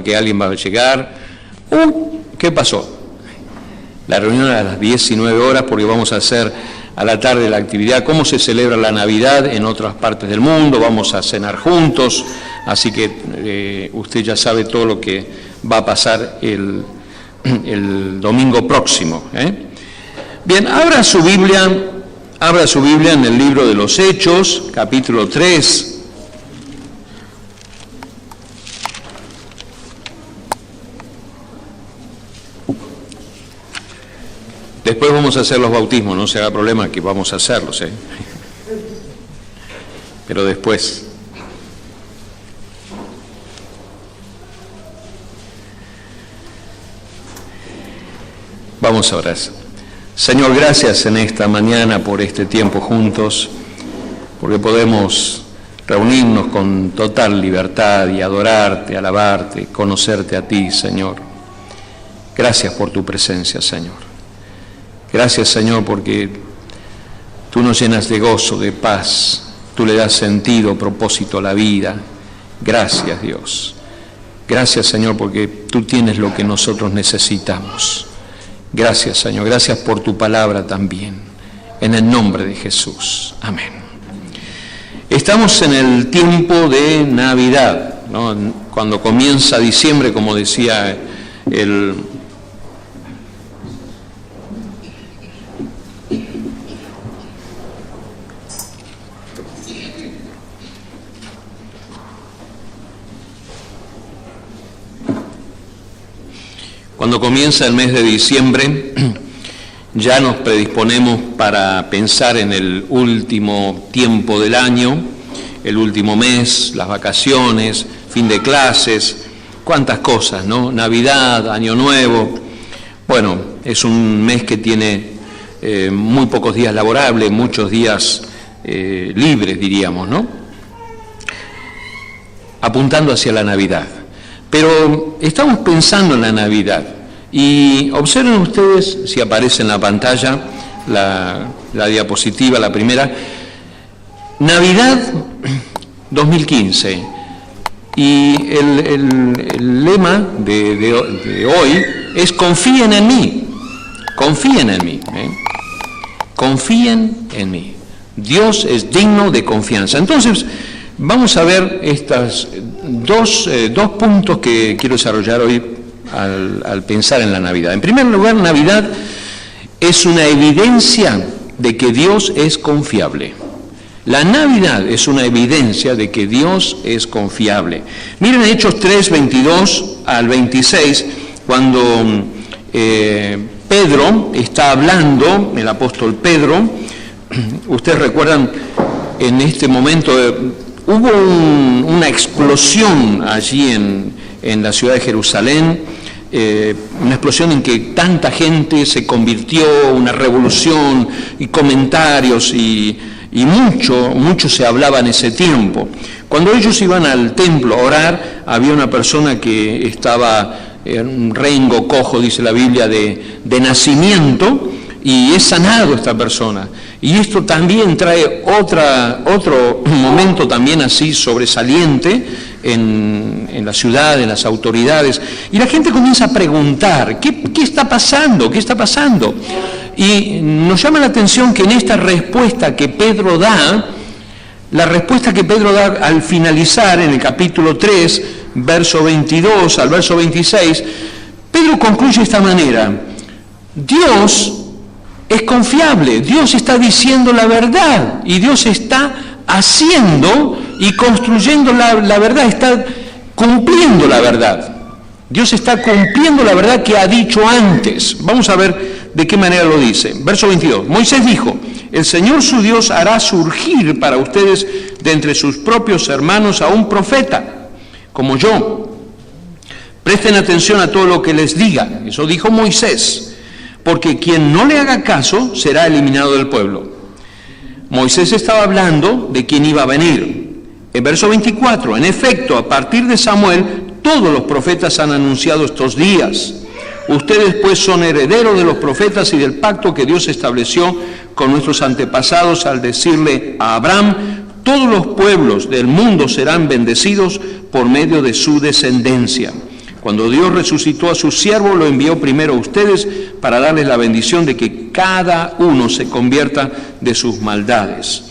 que alguien va a llegar. ¿Qué pasó? La reunión a las 19 horas porque vamos a hacer a la tarde la actividad, cómo se celebra la Navidad en otras partes del mundo, vamos a cenar juntos, así que usted ya sabe todo lo que va a pasar el domingo próximo. Bien, abra su Biblia en el libro de los Hechos, capítulo 3. Después vamos a hacer los bautismos, no se haga problema que vamos a hacerlos, pero después. Vamos a orar. Señor, gracias en esta mañana por este tiempo juntos, porque podemos reunirnos con total libertad y adorarte, alabarte, conocerte a ti, Señor. Gracias por tu presencia, Señor. Gracias, Señor, porque tú nos llenas de gozo, de paz, tú le das sentido, propósito a la vida. Gracias, Dios. Gracias, Señor, porque tú tienes lo que nosotros necesitamos. Gracias, Señor. Gracias por tu palabra también. En el nombre de Jesús. Amén. Estamos en el tiempo de Navidad, ¿no? Cuando comienza diciembre, como decía Cuando comienza el mes de diciembre, ya nos predisponemos para pensar en el último tiempo del año, el último mes, las vacaciones, fin de clases, cuántas cosas, ¿no? Navidad, Año Nuevo. Bueno, es un mes que tiene muy pocos días laborables, muchos días libres, diríamos, ¿no? Apuntando hacia la Navidad. Pero estamos pensando en la Navidad y observen ustedes, si aparece en la pantalla, la diapositiva, la primera, Navidad 2015. Y el lema de hoy es confíen en mí, confíen en mí, confíen en mí. Dios es digno de confianza. Entonces, vamos a ver estas dos puntos que quiero desarrollar hoy al pensar en la Navidad. En primer lugar, Navidad es una evidencia de que Dios es confiable. La Navidad es una evidencia de que Dios es confiable. Miren Hechos 3, 22 al 26, cuando Pedro está hablando, el apóstol Pedro, ustedes recuerdan, en este momento hubo una explosión allí en la ciudad de Jerusalén, una explosión en que tanta gente se convirtió, una revolución y comentarios y mucho se hablaba en ese tiempo. Cuando ellos iban al templo a orar, había una persona que estaba en un rengo cojo, dice la Biblia, de nacimiento, y es sanado esta persona. Y esto también trae otro momento también así sobresaliente en la ciudad, en las autoridades. Y la gente comienza a preguntar, ¿qué está pasando? ¿Qué está pasando? Y nos llama la atención que en esta respuesta que Pedro da, la respuesta que Pedro da al finalizar en el capítulo 3, verso 22 al verso 26, Pedro concluye de esta manera: Dios es confiable, Dios está diciendo la verdad y Dios está haciendo y construyendo la verdad, está cumpliendo la verdad. Dios está cumpliendo la verdad que ha dicho antes. Vamos a ver de qué manera lo dice. Verso 22. Moisés dijo: el Señor su Dios hará surgir para ustedes de entre sus propios hermanos a un profeta, como yo. Presten atención a todo lo que les diga. Eso dijo Moisés. Porque quien no le haga caso será eliminado del pueblo. Moisés estaba hablando de quién iba a venir. En verso 24, en efecto, a partir de Samuel, todos los profetas han anunciado estos días. Ustedes pues son herederos de los profetas y del pacto que Dios estableció con nuestros antepasados al decirle a Abraham: todos los pueblos del mundo serán bendecidos por medio de su descendencia. Cuando Dios resucitó a su siervo, lo envió primero a ustedes para darles la bendición de que cada uno se convierta de sus maldades.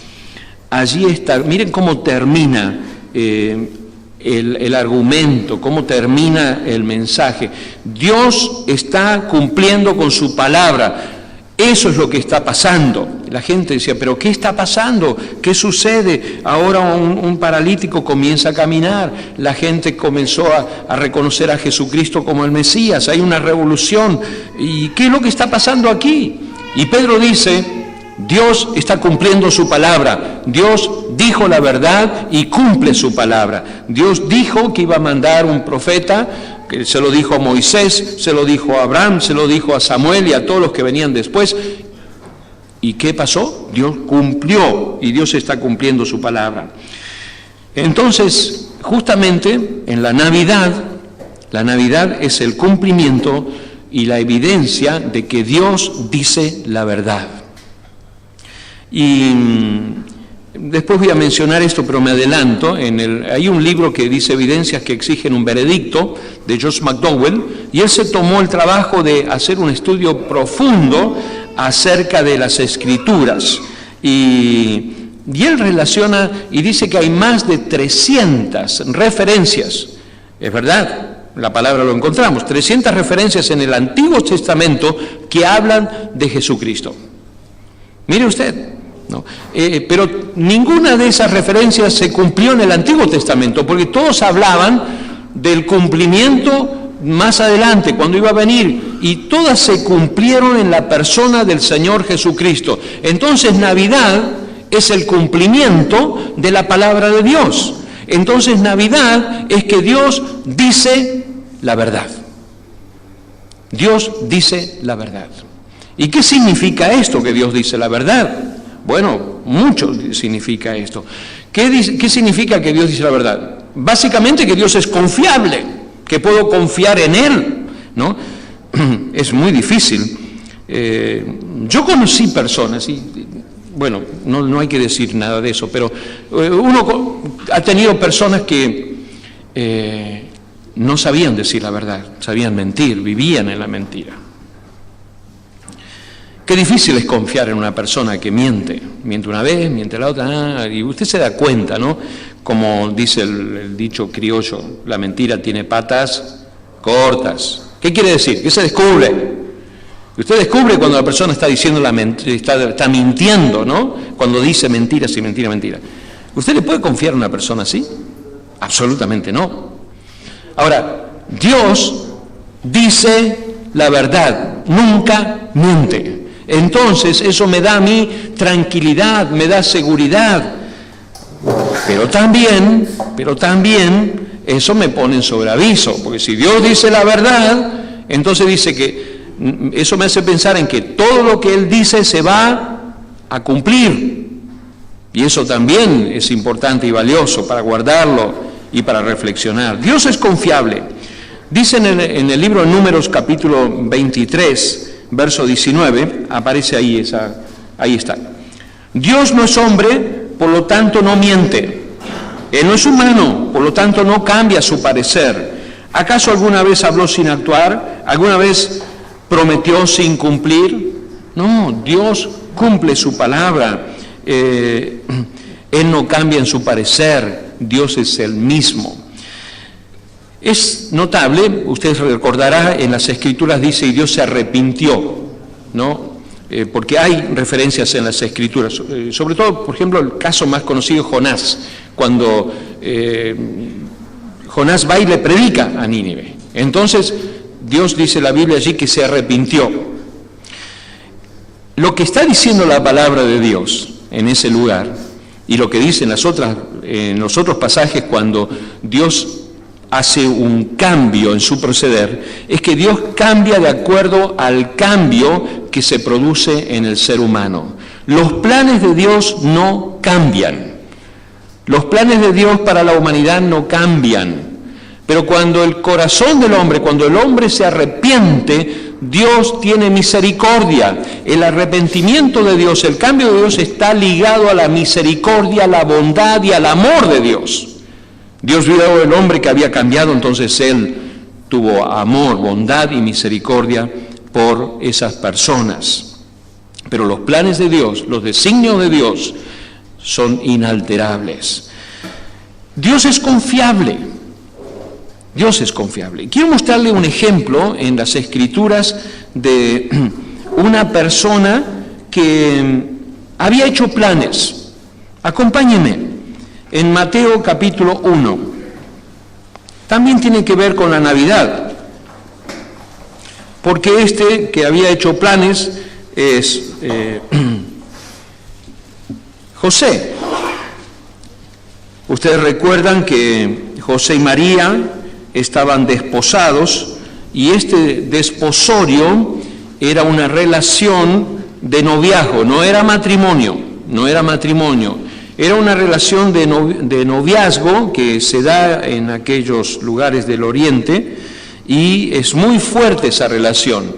Allí está, miren cómo termina el argumento, cómo termina el mensaje. Dios está cumpliendo con su palabra. Eso es lo que está pasando. La gente decía, ¿pero qué está pasando? ¿Qué sucede? Ahora un paralítico comienza a caminar. La gente comenzó a reconocer a Jesucristo como el Mesías. Hay una revolución. ¿Y qué es lo que está pasando aquí? Y Pedro dice, Dios está cumpliendo su palabra. Dios dijo la verdad y cumple su palabra. Dios dijo que iba a mandar un profeta, que se lo dijo a Moisés, se lo dijo a Abraham, se lo dijo a Samuel y a todos los que venían después. ¿Y qué pasó? Dios cumplió y Dios está cumpliendo su palabra. Entonces, justamente en la Navidad es el cumplimiento y la evidencia de que Dios dice la verdad. Y después voy a mencionar esto, pero me adelanto. Hay un libro que dice Evidencias que exigen un veredicto, de Josh McDowell, y él se tomó el trabajo de hacer un estudio profundo acerca de las Escrituras. Y él relaciona y dice que hay más de 300 referencias, es verdad, la palabra lo encontramos, 300 referencias en el Antiguo Testamento que hablan de Jesucristo. Mire usted. ¿No? Pero ninguna de esas referencias se cumplió en el Antiguo Testamento, porque todos hablaban del cumplimiento más adelante, cuando iba a venir, y todas se cumplieron en la persona del Señor Jesucristo. Entonces Navidad es el cumplimiento de la palabra de Dios. Entonces Navidad es que Dios dice la verdad. Dios dice la verdad. ¿Y qué significa esto, que Dios dice la verdad? Bueno, mucho significa esto. ¿Qué significa que Dios dice la verdad? Básicamente que Dios es confiable, que puedo confiar en Él, ¿no? Es muy difícil. Yo conocí personas, y bueno, no hay que decir nada de eso, pero uno ha tenido personas que no sabían decir la verdad, sabían mentir, vivían en la mentira. Qué difícil es confiar en una persona que miente una vez, miente la otra, y usted se da cuenta, ¿no? Como dice el dicho criollo, la mentira tiene patas cortas. ¿Qué quiere decir? Que se descubre. Usted descubre cuando la persona está diciendo está mintiendo, ¿no? Cuando dice mentiras y mentira. ¿Usted le puede confiar a una persona así? Absolutamente no. Ahora, Dios dice la verdad, nunca miente. Entonces eso me da a mí tranquilidad, me da seguridad, pero también eso me pone en sobreaviso, porque si Dios dice la verdad, entonces dice que eso me hace pensar en que todo lo que Él dice se va a cumplir, y eso también es importante y valioso para guardarlo y para reflexionar. Dios es confiable. Dice en el libro de Números capítulo 23, verso 19, aparece ahí está. Dios no es hombre, por lo tanto no miente. Él no es humano, por lo tanto no cambia su parecer. ¿Acaso alguna vez habló sin actuar? ¿Alguna vez prometió sin cumplir? No, Dios cumple su palabra. Él no cambia en su parecer. Dios es el mismo. Es notable, usted recordará, en las Escrituras dice, y Dios se arrepintió, ¿no? Porque hay referencias en las Escrituras, sobre todo, por ejemplo, el caso más conocido, Jonás, cuando Jonás va y le predica a Nínive. Entonces, Dios dice en la Biblia allí que se arrepintió. Lo que está diciendo la palabra de Dios en ese lugar, y lo que dice en los otros pasajes cuando Dios hace un cambio en su proceder, es que Dios cambia de acuerdo al cambio que se produce en el ser humano. Los planes de Dios no cambian. Los planes de Dios para la humanidad no cambian. Pero cuando el corazón del hombre, cuando el hombre se arrepiente, Dios tiene misericordia. El arrepentimiento de Dios, el cambio de Dios está ligado a la misericordia, a la bondad y al amor de Dios. Dios vio al hombre que había cambiado, entonces Él tuvo amor, bondad y misericordia por esas personas. Pero los planes de Dios, los designios de Dios, son inalterables. Dios es confiable. Dios es confiable. Quiero mostrarle un ejemplo en las Escrituras de una persona que había hecho planes. Acompáñenme en Mateo capítulo 1. También tiene que ver con la Navidad, porque este que había hecho planes es José. Ustedes recuerdan que José y María estaban desposados, y este desposorio era una relación de noviazgo, no era matrimonio, era una relación de noviazgo que se da en aquellos lugares del Oriente, y es muy fuerte esa relación.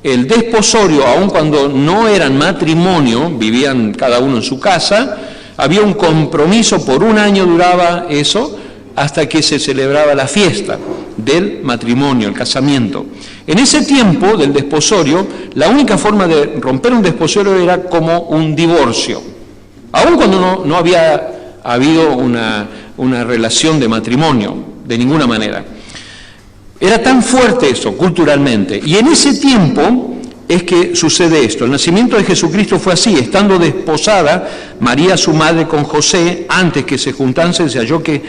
El desposorio, aun cuando no eran matrimonio, vivían cada uno en su casa, había un compromiso, por un año duraba eso, hasta que se celebraba la fiesta del matrimonio, el casamiento. En ese tiempo del desposorio, la única forma de romper un desposorio era como un divorcio, aun cuando no había habido una relación de matrimonio, de ninguna manera. Era tan fuerte eso culturalmente, y en ese tiempo es que sucede esto. El nacimiento de Jesucristo fue así: estando desposada María su madre con José, antes que se juntasen, se halló que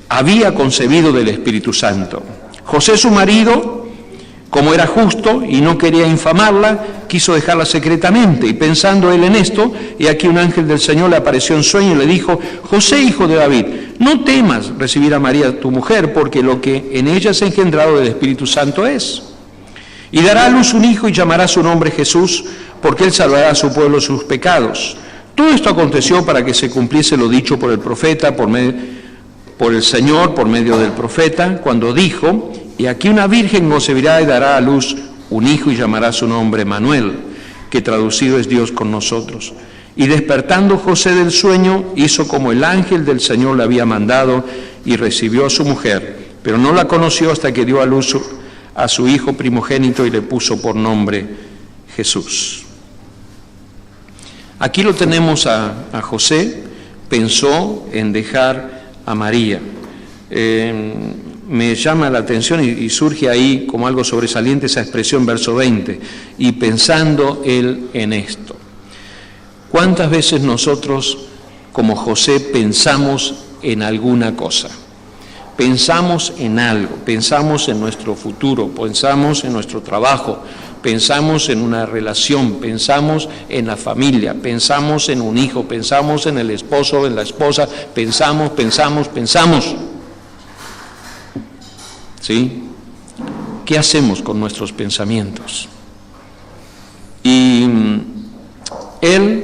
había concebido del Espíritu Santo. José su marido, como era justo y no quería infamarla, quiso dejarla secretamente, y pensando él en esto, y aquí un ángel del Señor le apareció en sueño y le dijo: José, hijo de David, no temas recibir a María tu mujer, porque lo que en ella se ha engendrado del Espíritu Santo es. Y dará a luz un hijo y llamará su nombre Jesús, porque él salvará a su pueblo de sus pecados. Todo esto aconteció para que se cumpliese lo dicho por el profeta, por el Señor, por medio del profeta, cuando dijo: y aquí una virgen concebirá y dará a luz un hijo y llamará su nombre Manuel, que traducido es Dios con nosotros. Y despertando José del sueño, hizo como el ángel del Señor le había mandado, y recibió a su mujer, pero no la conoció hasta que dio a luz a su hijo primogénito y le puso por nombre Jesús. Aquí lo tenemos a José. Pensó en dejar a María. Me llama la atención y surge ahí como algo sobresaliente esa expresión, verso 20, y pensando él en esto. ¿Cuántas veces nosotros, como José, pensamos en alguna cosa? Pensamos en algo, pensamos en nuestro futuro, pensamos en nuestro trabajo, pensamos en una relación, pensamos en la familia, pensamos en un hijo, pensamos en el esposo, en la esposa, pensamos. ¿Sí? ¿Qué hacemos con nuestros pensamientos? Y él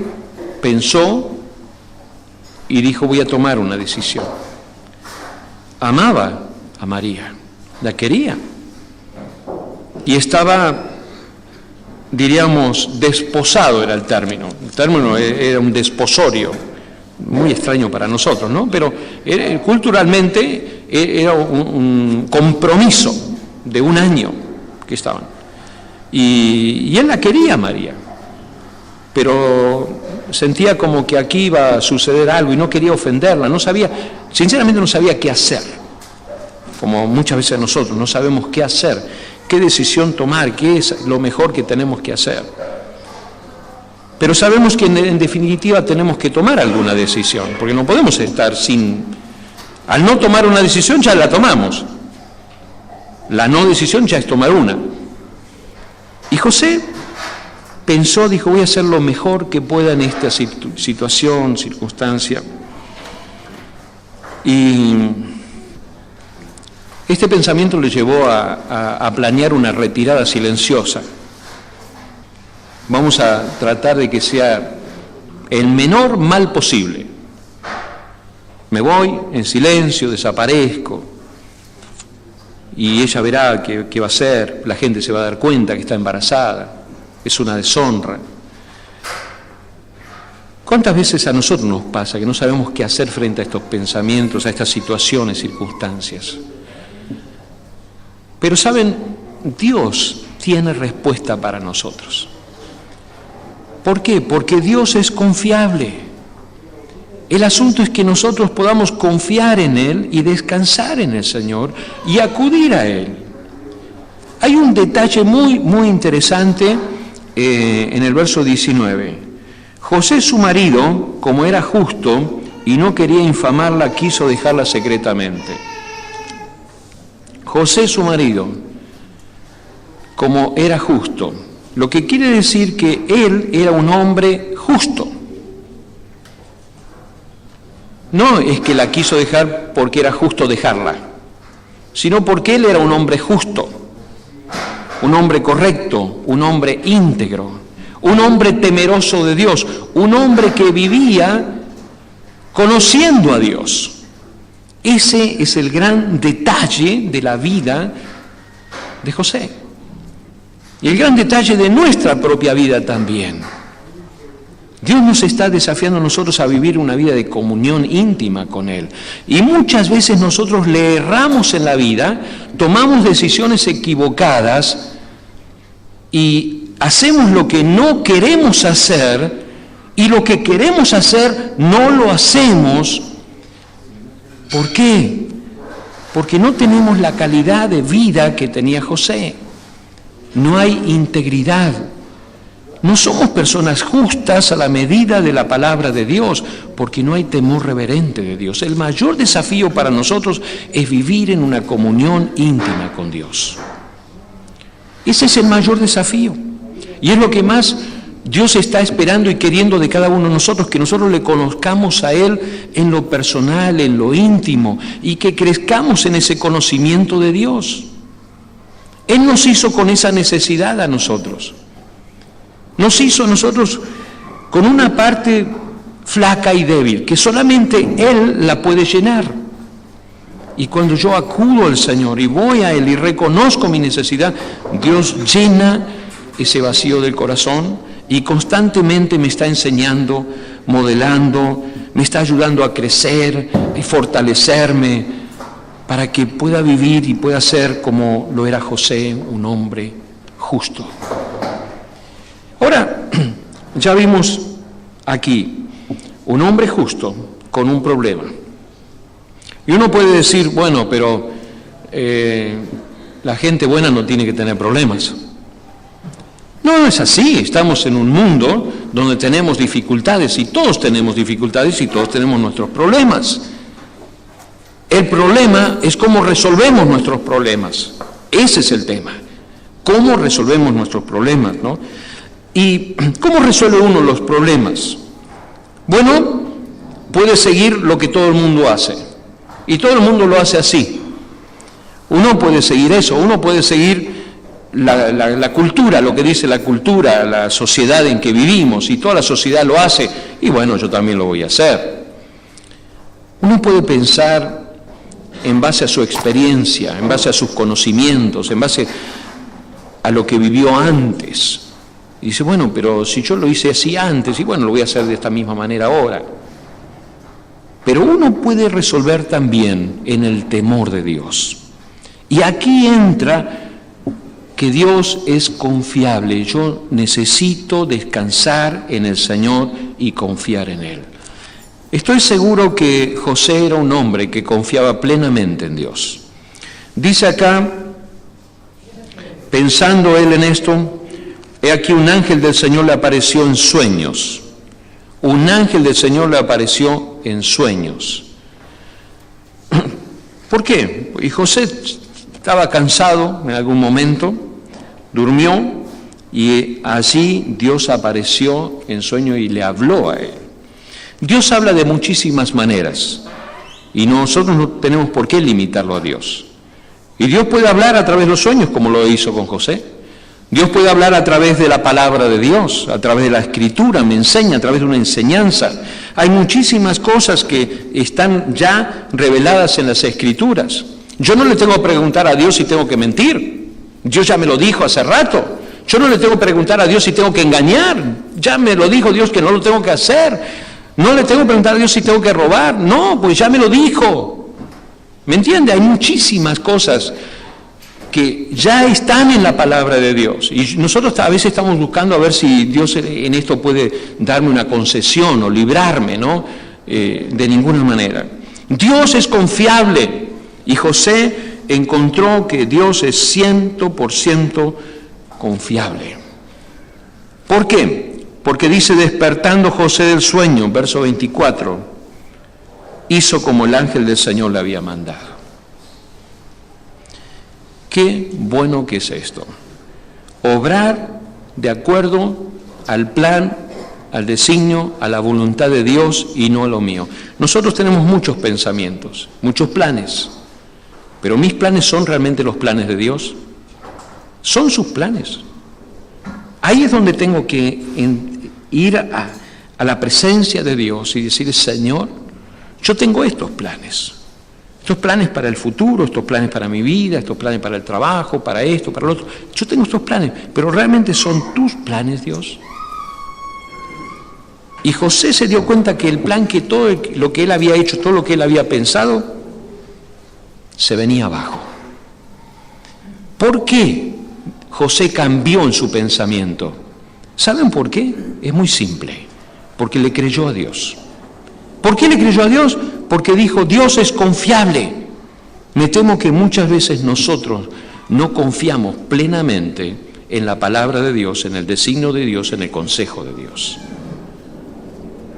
pensó y dijo: voy a tomar una decisión. Amaba a María, la quería, y estaba, diríamos, desposado era el término era un desposorio, muy extraño para nosotros, ¿no? Pero culturalmente era un compromiso de un año que estaban, y él la quería, María, pero sentía como que aquí iba a suceder algo y no quería ofenderla, sinceramente no sabía qué hacer, como muchas veces nosotros no sabemos qué hacer, qué decisión tomar, qué es lo mejor que tenemos que hacer. Pero sabemos que en definitiva tenemos que tomar alguna decisión, porque no podemos estar al no tomar una decisión ya la tomamos. La no decisión ya es tomar una. Y José pensó, dijo: voy a hacer lo mejor que pueda en esta situación, circunstancia. Y este pensamiento le llevó a planear una retirada silenciosa. Vamos a tratar de que sea el menor mal posible. Me voy en silencio, desaparezco, y ella verá qué va a hacer, la gente se va a dar cuenta que está embarazada, es una deshonra. ¿Cuántas veces a nosotros nos pasa que no sabemos qué hacer frente a estos pensamientos, a estas situaciones, circunstancias? Pero saben, Dios tiene respuesta para nosotros. ¿Por qué? Porque Dios es confiable. El asunto es que nosotros podamos confiar en Él y descansar en el Señor y acudir a Él. Hay un detalle muy, muy interesante en el verso 19. José, su marido, como era justo y no quería infamarla, quiso dejarla secretamente. José, su marido, como era justo, lo que quiere decir que él era un hombre justo. No es que la quiso dejar porque era justo dejarla, sino porque él era un hombre justo, un hombre correcto, un hombre íntegro, un hombre temeroso de Dios, un hombre que vivía conociendo a Dios. Ese es el gran detalle de la vida de José. Y el gran detalle de nuestra propia vida también. Dios nos está desafiando a nosotros a vivir una vida de comunión íntima con Él. Y muchas veces nosotros le erramos en la vida, tomamos decisiones equivocadas y hacemos lo que no queremos hacer, y lo que queremos hacer no lo hacemos. ¿Por qué? Porque no tenemos la calidad de vida que tenía José. No hay integridad. No somos personas justas a la medida de la palabra de Dios, porque no hay temor reverente de Dios. El mayor desafío para nosotros es vivir en una comunión íntima con Dios. Ese es el mayor desafío. Y es lo que más Dios está esperando y queriendo de cada uno de nosotros, que nosotros le conozcamos a Él en lo personal, en lo íntimo, y que crezcamos en ese conocimiento de Dios. Él nos hizo con esa necesidad a nosotros. Nos hizo a nosotros con una parte flaca y débil, que solamente Él la puede llenar. Y cuando yo acudo al Señor y voy a Él y reconozco mi necesidad, Dios llena ese vacío del corazón y constantemente me está enseñando, modelando, me está ayudando a crecer y fortalecerme para que pueda vivir y pueda ser como lo era José, un hombre justo. Ahora, ya vimos aquí un hombre justo con un problema. Y uno puede decir, bueno, pero la gente buena no tiene que tener problemas. No, no es así. Estamos en un mundo donde tenemos dificultades y todos tenemos dificultades y todos tenemos nuestros problemas. El problema es cómo resolvemos nuestros problemas. Ese es el tema. ¿Cómo resolvemos nuestros problemas, no? ¿Y cómo resuelve uno los problemas? Bueno, puede seguir lo que todo el mundo hace. Y todo el mundo lo hace así. Uno puede seguir eso, uno puede seguir la cultura, lo que dice la cultura, la sociedad en que vivimos, y toda la sociedad lo hace, y bueno, yo también lo voy a hacer. Uno puede pensar en base a su experiencia, en base a sus conocimientos, en base a lo que vivió antes. Y dice, bueno, pero si yo lo hice así antes, y bueno, lo voy a hacer de esta misma manera ahora. Pero uno puede resolver también en el temor de Dios. Y aquí entra que Dios es confiable. Yo necesito descansar en el Señor y confiar en Él. Estoy seguro que José era un hombre que confiaba plenamente en Dios. Dice acá, pensando él en esto, he aquí un ángel del Señor le apareció en sueños. Un ángel del Señor le apareció en sueños. ¿Por qué? Y José estaba cansado en algún momento, durmió, y allí Dios apareció en sueño y le habló a él. Dios habla de muchísimas maneras y nosotros no tenemos por qué limitarlo a Dios. Y Dios puede hablar a través de los sueños, como lo hizo con José. Dios puede hablar a través de la palabra de Dios, a través de la Escritura, me enseña, a través de una enseñanza. Hay muchísimas cosas que están ya reveladas en las Escrituras. Yo no le tengo que preguntar a Dios si tengo que mentir. Dios ya me lo dijo hace rato. Yo no le tengo que preguntar a Dios si tengo que engañar. Ya me lo dijo Dios que no lo tengo que hacer. No le tengo que preguntar a Dios si tengo que robar. No, pues ya me lo dijo. ¿Me entiende? Hay muchísimas cosas que ya están en la palabra de Dios. Y nosotros a veces estamos buscando a ver si Dios en esto puede darme una concesión o librarme, ¿no? De ninguna manera. Dios es confiable y José encontró que Dios es 100% confiable. ¿Por qué? Porque dice, despertando José del sueño, verso 24, hizo como el ángel del Señor le había mandado. Qué bueno que es esto. Obrar de acuerdo al plan, al designio, a la voluntad de Dios y no a lo mío. Nosotros tenemos muchos pensamientos, muchos planes, pero ¿mis planes son realmente los planes de Dios? Son sus planes. Ahí es donde tengo que ir a la presencia de Dios y decir, Señor, yo tengo estos planes para el futuro, estos planes para mi vida, estos planes para el trabajo, para esto, para lo otro. Yo tengo estos planes, pero ¿realmente son tus planes, Dios? Y José se dio cuenta que el plan, que todo lo que él había hecho, todo lo que él había pensado, se venía abajo. ¿Por qué José cambió en su pensamiento? ¿Saben por qué? Es muy simple, porque le creyó a Dios. ¿Por qué le creyó a Dios? Porque dijo, Dios es confiable. Me temo que muchas veces nosotros no confiamos plenamente en la palabra de Dios, en el designio de Dios, en el consejo de Dios.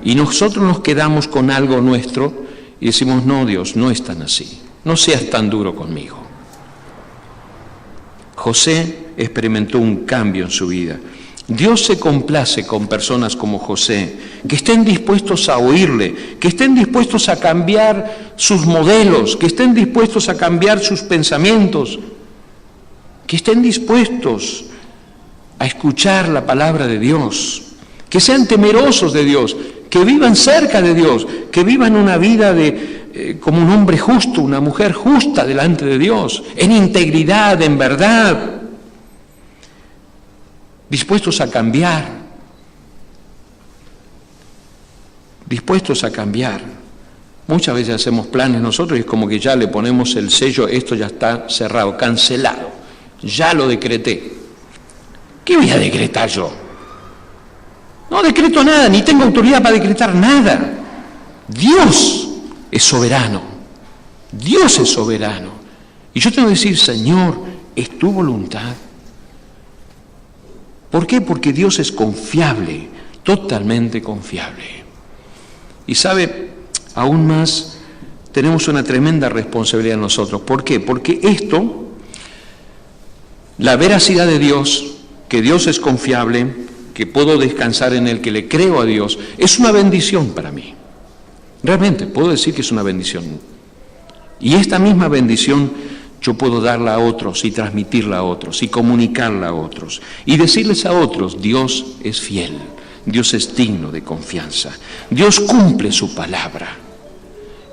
Y nosotros nos quedamos con algo nuestro y decimos, no, Dios, no es tan así. No seas tan duro conmigo. José experimentó un cambio en su vida. Dios se complace con personas como José, que estén dispuestos a oírle, que estén dispuestos a cambiar sus modelos, que estén dispuestos a cambiar sus pensamientos, que estén dispuestos a escuchar la palabra de Dios, que sean temerosos de Dios, que vivan cerca de Dios, que vivan una vida como un hombre justo, una mujer justa delante de Dios, en integridad, en verdad, dispuestos a cambiar, Muchas veces hacemos planes nosotros y es como que ya le ponemos el sello, esto ya está cerrado, cancelado, ya lo decreté. ¿Qué voy a decretar yo? No decreto nada, ni tengo autoridad para decretar nada. Dios es soberano. Dios es soberano. Y yo tengo que decir, Señor, es tu voluntad. ¿Por qué? Porque Dios es confiable, totalmente confiable. Y sabe, aún más, tenemos una tremenda responsabilidad nosotros. ¿Por qué? Porque esto, la veracidad de Dios, que Dios es confiable, que puedo descansar en Él, que le creo a Dios, es una bendición para mí. Realmente, puedo decir que es una bendición. Y esta misma bendición yo puedo darla a otros y transmitirla a otros y comunicarla a otros y decirles a otros, Dios es fiel, Dios es digno de confianza, Dios cumple su palabra.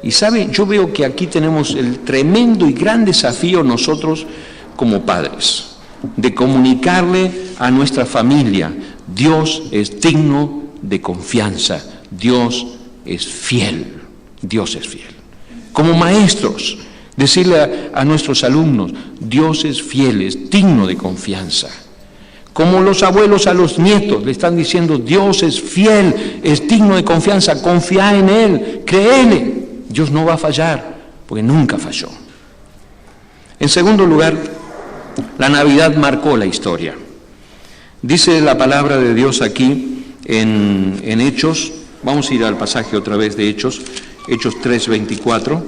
Y sabe, yo veo que aquí tenemos el tremendo y gran desafío nosotros como padres, de comunicarle a nuestra familia, Dios es digno de confianza, Dios es fiel, Dios es fiel. Como maestros, decirle a nuestros alumnos, Dios es fiel, es digno de confianza. Como los abuelos a los nietos le están diciendo, Dios es fiel, es digno de confianza, confía en Él, créele, Dios no va a fallar, porque nunca falló. En segundo lugar, la Navidad marcó la historia. Dice la palabra de Dios aquí en Hechos, vamos a ir al pasaje otra vez de Hechos 3:24.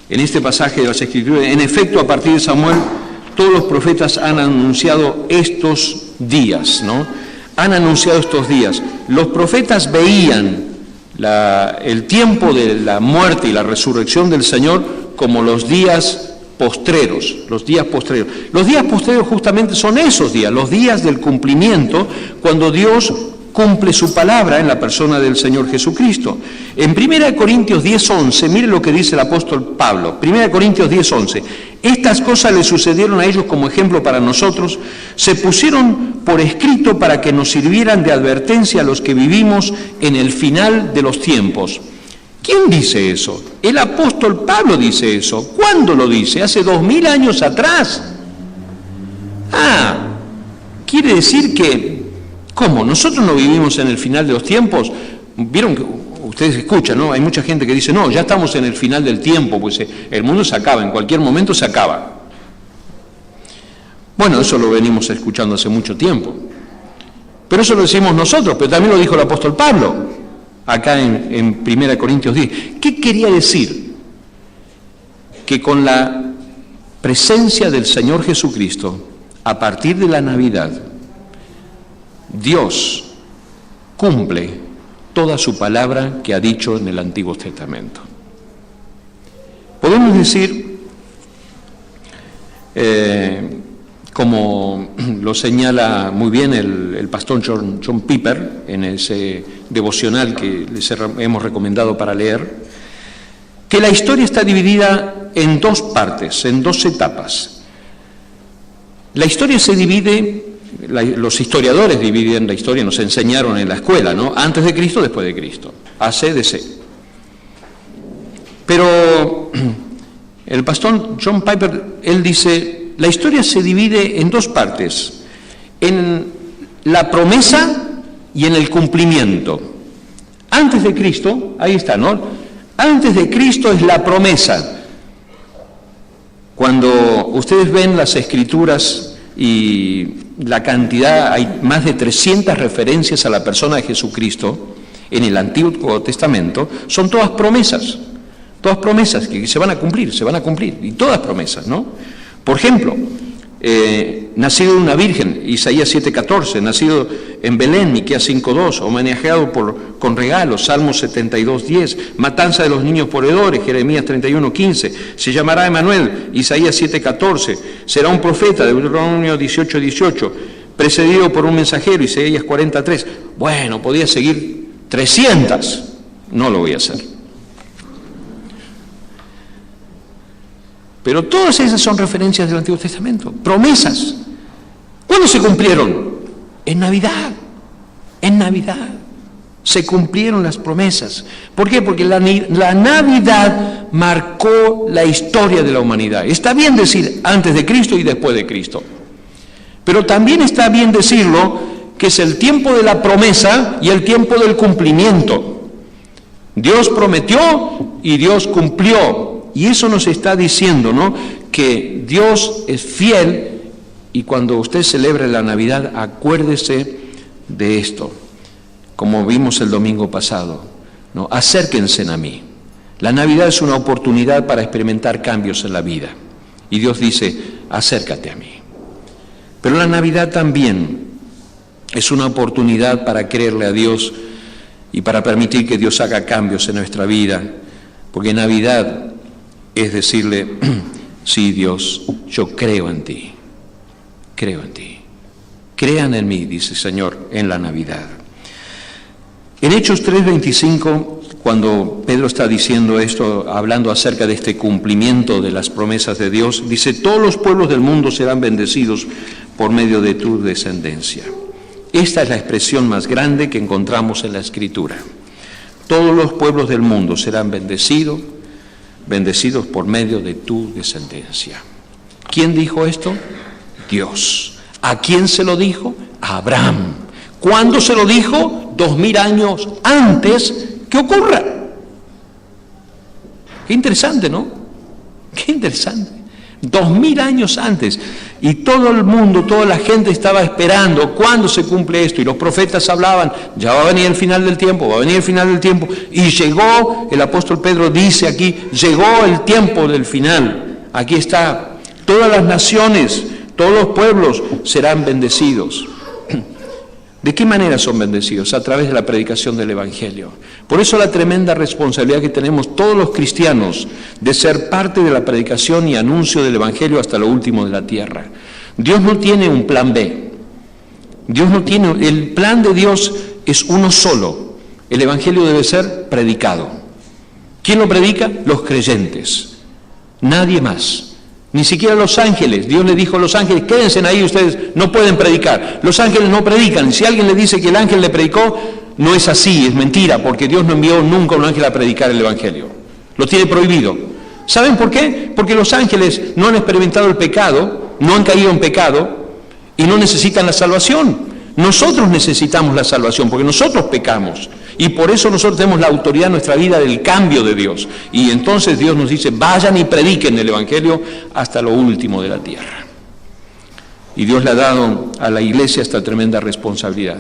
En este pasaje de las Escrituras, en efecto, a partir de Samuel, todos los profetas han anunciado estos días, ¿no? Han anunciado estos días. Los profetas veían el tiempo de la muerte y la resurrección del Señor como los días postreros, los días postreros. Los días postreros justamente son esos días, los días del cumplimiento, cuando Dios cumple su palabra en la persona del Señor Jesucristo. En 1 Corintios 10:11, mire lo que dice el apóstol Pablo, 1 Corintios 10:11, estas cosas le sucedieron a ellos como ejemplo para nosotros, se pusieron por escrito para que nos sirvieran de advertencia a los que vivimos en el final de los tiempos. ¿Quién dice eso? El apóstol Pablo dice eso. ¿Cuándo lo dice? Hace 2000 años atrás. Quiere decir que, ¿cómo? ¿Nosotros no vivimos en el final de los tiempos? Vieron que ustedes escuchan, ¿no? Hay mucha gente que dice, no, ya estamos en el final del tiempo, pues el mundo se acaba, en cualquier momento se acaba. Bueno, eso lo venimos escuchando hace mucho tiempo. Pero eso lo decimos nosotros, pero también lo dijo el apóstol Pablo, acá en 1 Corintios 10. ¿Qué quería decir? Que con la presencia del Señor Jesucristo, a partir de la Navidad, Dios cumple toda su palabra que ha dicho en el Antiguo Testamento. Podemos decir, como lo señala muy bien el pastor John Piper en ese devocional que les hemos recomendado para leer, que la historia está dividida en dos partes, en dos etapas. La historia se divide, los historiadores dividen la historia, nos enseñaron en la escuela, ¿no? Antes de Cristo, después de Cristo, AC, DC. Pero el pastor John Piper, él dice, la historia se divide en dos partes, en la promesa y en el cumplimiento. Antes de Cristo, ahí está, ¿no? Antes de Cristo es la promesa. Cuando ustedes ven las Escrituras y la cantidad, hay más de 300 referencias a la persona de Jesucristo en el Antiguo Testamento, son todas promesas que se van a cumplir, y todas promesas, ¿no? Por ejemplo, nacido de una virgen, Isaías 7:14, nacido en Belén, Miqueas 5:2, homenajeado con regalos, Salmos 72:10, matanza de los niños por hedores, Jeremías 31:15, se llamará Emanuel, Isaías 7:14, será un profeta, Deuteronomio 18:18, precedido por un mensajero, Isaías 40:3. Bueno, podía seguir 300, no lo voy a hacer. Pero todas esas son referencias del Antiguo Testamento, promesas. ¿Cuándo se cumplieron? En Navidad. En Navidad se cumplieron las promesas. ¿Por qué? Porque la Navidad marcó la historia de la humanidad. Está bien decir antes de Cristo y después de Cristo. Pero también está bien decirlo que es el tiempo de la promesa y el tiempo del cumplimiento. Dios prometió y Dios cumplió. Y eso nos está diciendo, ¿no?, que Dios es fiel, y cuando usted celebre la Navidad, acuérdese de esto, como vimos el domingo pasado, ¿no? Acérquense a mí. La Navidad es una oportunidad para experimentar cambios en la vida, y Dios dice, acércate a mí. Pero la Navidad también es una oportunidad para creerle a Dios y para permitir que Dios haga cambios en nuestra vida, porque Navidad es decirle, sí, Dios, yo creo en ti, creo en ti. Crean en mí, dice el Señor, en la Navidad. En Hechos 3:25, cuando Pedro está diciendo esto, hablando acerca de este cumplimiento de las promesas de Dios, dice, todos los pueblos del mundo serán bendecidos por medio de tu descendencia. Esta es la expresión más grande que encontramos en la Escritura. Todos los pueblos del mundo serán bendecidos por medio de tu descendencia. ¿Quién dijo esto? Dios. ¿A quién se lo dijo? A Abraham. ¿Cuándo se lo dijo? 2000 años antes que ocurra. Qué interesante, ¿no? Qué interesante. 2000 años antes. Y todo el mundo, toda la gente estaba esperando cuándo se cumple esto. Y los profetas hablaban, ya va a venir el final del tiempo, va a venir el final del tiempo. Y llegó, el apóstol Pedro dice aquí, llegó el tiempo del final. Aquí está, todas las naciones, todos los pueblos serán bendecidos. ¿De qué manera son bendecidos? A través de la predicación del Evangelio. Por eso la tremenda responsabilidad que tenemos todos los cristianos de ser parte de la predicación y anuncio del Evangelio hasta lo último de la tierra. Dios no tiene un plan B. El plan de Dios es uno solo. El Evangelio debe ser predicado. ¿Quién lo predica? Los creyentes. Nadie más. Ni siquiera los ángeles. Dios le dijo a los ángeles, quédense ahí, ustedes no pueden predicar. Los ángeles no predican. Si alguien le dice que el ángel le predicó, no es así, es mentira, porque Dios no envió nunca a un ángel a predicar el Evangelio. Lo tiene prohibido. ¿Saben por qué? Porque los ángeles no han experimentado el pecado, no han caído en pecado y no necesitan la salvación. Nosotros necesitamos la salvación porque nosotros pecamos y por eso nosotros tenemos la autoridad en nuestra vida del cambio de Dios. Y entonces Dios nos dice, vayan y prediquen el Evangelio hasta lo último de la tierra. Y Dios le ha dado a la iglesia esta tremenda responsabilidad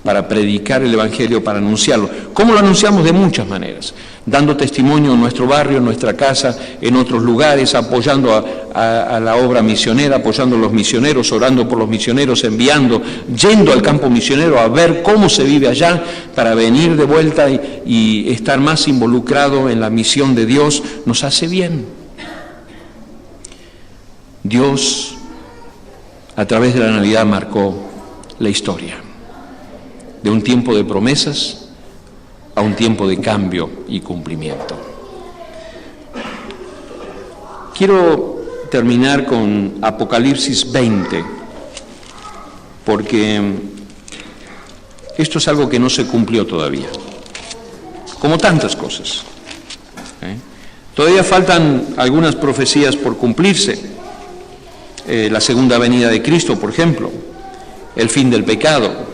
para predicar el Evangelio, para anunciarlo. ¿Cómo lo anunciamos? De muchas maneras. Dando testimonio en nuestro barrio, en nuestra casa, en otros lugares, apoyando a la obra misionera, apoyando a los misioneros, orando por los misioneros, enviando, yendo al campo misionero a ver cómo se vive allá, para venir de vuelta y estar más involucrado en la misión de Dios, nos hace bien. Dios, a través de la Navidad, marcó la historia de un tiempo de promesas a un tiempo de cambio y cumplimiento. Quiero terminar con Apocalipsis 20, porque esto es algo que no se cumplió todavía, como tantas cosas. Todavía faltan algunas profecías por cumplirse. La segunda venida de Cristo, por ejemplo, el fin del pecado,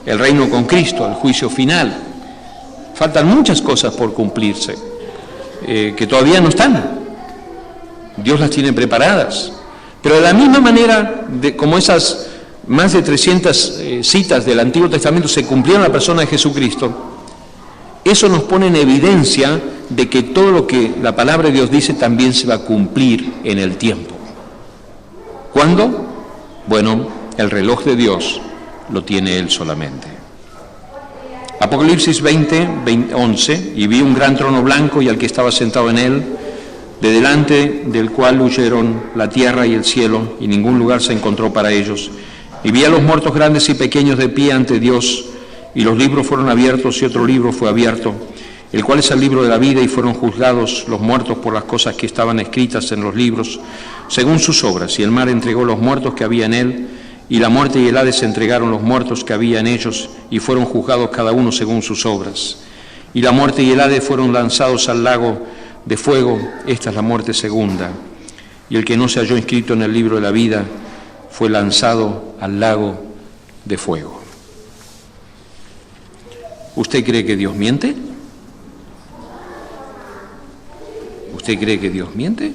el reino con Cristo, el juicio final. Faltan muchas cosas por cumplirse, que todavía no están. Dios las tiene preparadas. Pero de la misma manera, como esas más de 300 citas del Antiguo Testamento se cumplieron en la persona de Jesucristo, eso nos pone en evidencia de que todo lo que la palabra de Dios dice también se va a cumplir en el tiempo. ¿Cuándo? Bueno, el reloj de Dios lo tiene Él solamente. Apocalipsis 11, y vi un gran trono blanco y al que estaba sentado en él, de delante del cual huyeron la tierra y el cielo, y ningún lugar se encontró para ellos. Y vi a los muertos grandes y pequeños de pie ante Dios, y los libros fueron abiertos, y otro libro fue abierto, el cual es el libro de la vida, y fueron juzgados los muertos por las cosas que estaban escritas en los libros, según sus obras. Y el mar entregó los muertos que había en él, y la muerte y el Hades entregaron los muertos que había en ellos, y fueron juzgados cada uno según sus obras. Y la muerte y el Hades fueron lanzados al lago de fuego. Esta es la muerte segunda. Y el que no se halló inscrito en el libro de la vida fue lanzado al lago de fuego. ¿Usted cree que Dios miente? ¿Usted cree que Dios miente?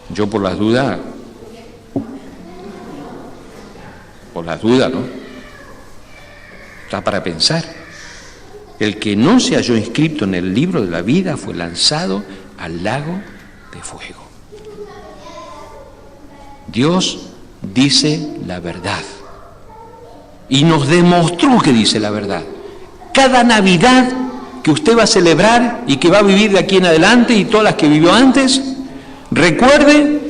Yo por las dudas, ¿no? Está para pensar. El que no se halló inscrito en el libro de la vida fue lanzado al lago de fuego. Dios dice la verdad y nos demostró que dice la verdad. Cada Navidad que usted va a celebrar y que va a vivir de aquí en adelante y todas las que vivió antes, recuerde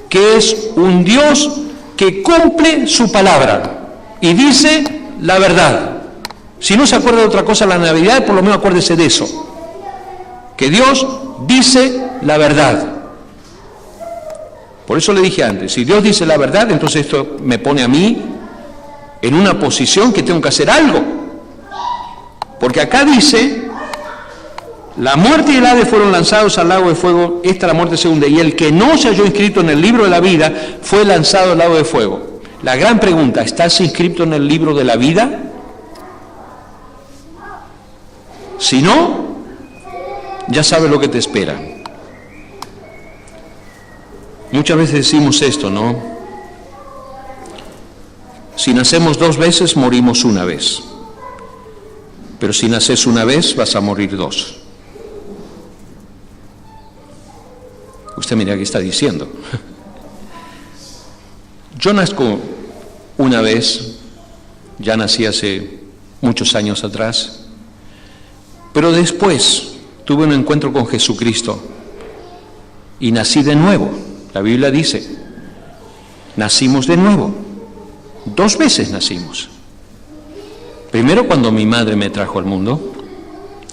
que es un Dios que cumple su palabra y dice la verdad. Si no se acuerda de otra cosa en la Navidad, por lo menos acuérdese de eso, que Dios dice la verdad. Por eso le dije antes, si Dios dice la verdad, entonces esto me pone a mí en una posición que tengo que hacer algo. Porque acá dice, la muerte y el Hades fueron lanzados al lago de fuego, esta es la muerte segunda, y el que no se halló inscrito en el libro de la vida fue lanzado al lago de fuego. La gran pregunta, ¿estás inscrito en el libro de la vida? Si no, ya sabes lo que te espera. Muchas veces decimos esto, ¿no? Si nacemos 2 veces, morimos una vez. Pero si naces una vez, vas a morir 2. Usted mira qué está diciendo. Yo nazco una vez, ya nací hace muchos años atrás, pero después tuve un encuentro con Jesucristo y nací de nuevo. La Biblia dice, nacimos de nuevo. 2 veces nacimos. Primero cuando mi madre me trajo al mundo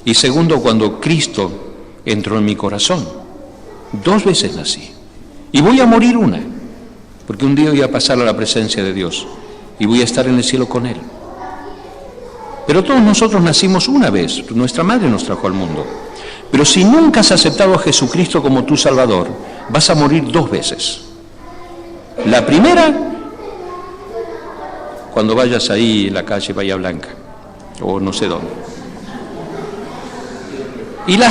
y segundo cuando Cristo entró en mi corazón. 2 veces nací. Y voy a morir una, porque un día voy a pasar a la presencia de Dios y voy a estar en el cielo con Él. Pero todos nosotros nacimos una vez, nuestra madre nos trajo al mundo. Pero si nunca has aceptado a Jesucristo como tu Salvador, vas a morir 2 veces. La primera, cuando vayas ahí en la calle Bahía Blanca, o no sé dónde. Y la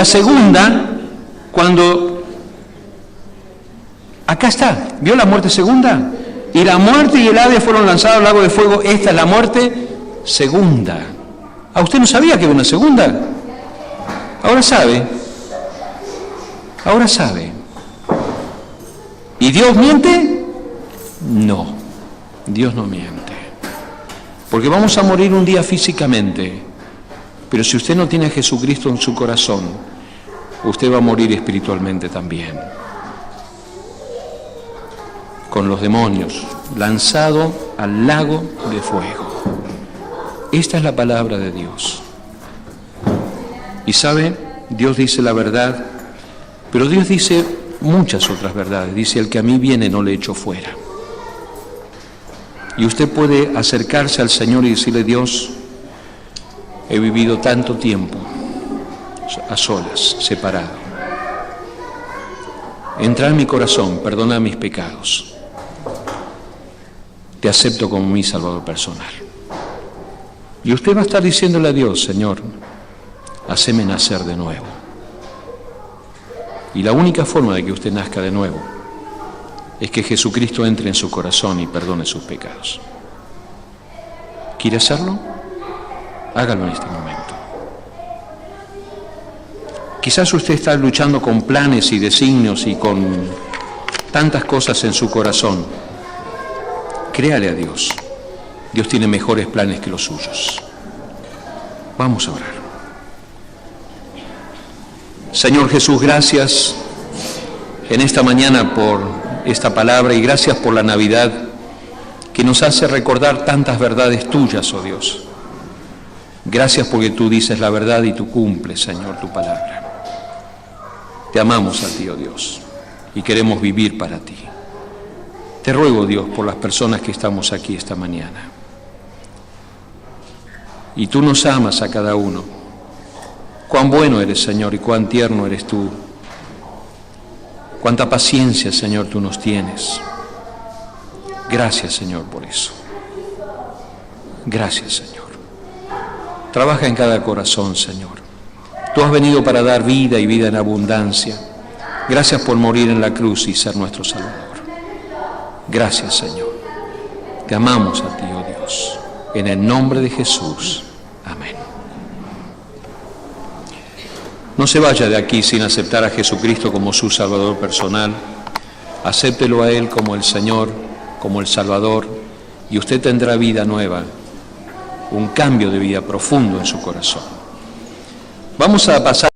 segunda, cuando... Acá está, ¿vio la muerte segunda? Y la muerte y el Hades fueron lanzados al lago de fuego. Esta es la muerte segunda. ¿A usted no sabía que había una segunda? Ahora sabe. Ahora sabe. ¿Y Dios miente? No, Dios no miente. Porque vamos a morir un día físicamente, pero si usted no tiene a Jesucristo en su corazón, usted va a morir espiritualmente también. Con los demonios, lanzado al lago de fuego. Esta es la palabra de Dios. Y sabe, Dios dice la verdad, pero Dios dice muchas otras verdades. Dice, el que a mí viene no le echo fuera. Y usted puede acercarse al Señor y decirle, Dios, he vivido tanto tiempo a solas, separado. Entra en mi corazón, perdona mis pecados. Te acepto como mi Salvador personal. Y usted va a estar diciéndole a Dios, Señor, haceme nacer de nuevo. Y la única forma de que usted nazca de nuevo es que Jesucristo entre en su corazón y perdone sus pecados. ¿Quiere hacerlo? Hágalo en este momento. Quizás usted está luchando con planes y designios y con tantas cosas en su corazón. Créale a Dios. Dios tiene mejores planes que los suyos. Vamos a orar. Señor Jesús, gracias en esta mañana por esta palabra y gracias por la Navidad que nos hace recordar tantas verdades tuyas, oh Dios. Gracias porque tú dices la verdad y tú cumples, Señor, tu palabra. Te amamos a ti, oh Dios, y queremos vivir para ti. Te ruego, Dios, por las personas que estamos aquí esta mañana. Y tú nos amas a cada uno. Cuán bueno eres, Señor, y cuán tierno eres tú. Cuánta paciencia, Señor, tú nos tienes. Gracias, Señor, por eso. Gracias, Señor. Trabaja en cada corazón, Señor. Tú has venido para dar vida y vida en abundancia. Gracias por morir en la cruz y ser nuestro Salvador. Gracias, Señor. Te amamos a ti, oh Dios. En el nombre de Jesús. Amén. No se vaya de aquí sin aceptar a Jesucristo como su Salvador personal. Acéptelo a Él como el Señor, como el Salvador, y usted tendrá vida nueva, un cambio de vida profundo en su corazón. Vamos a pasar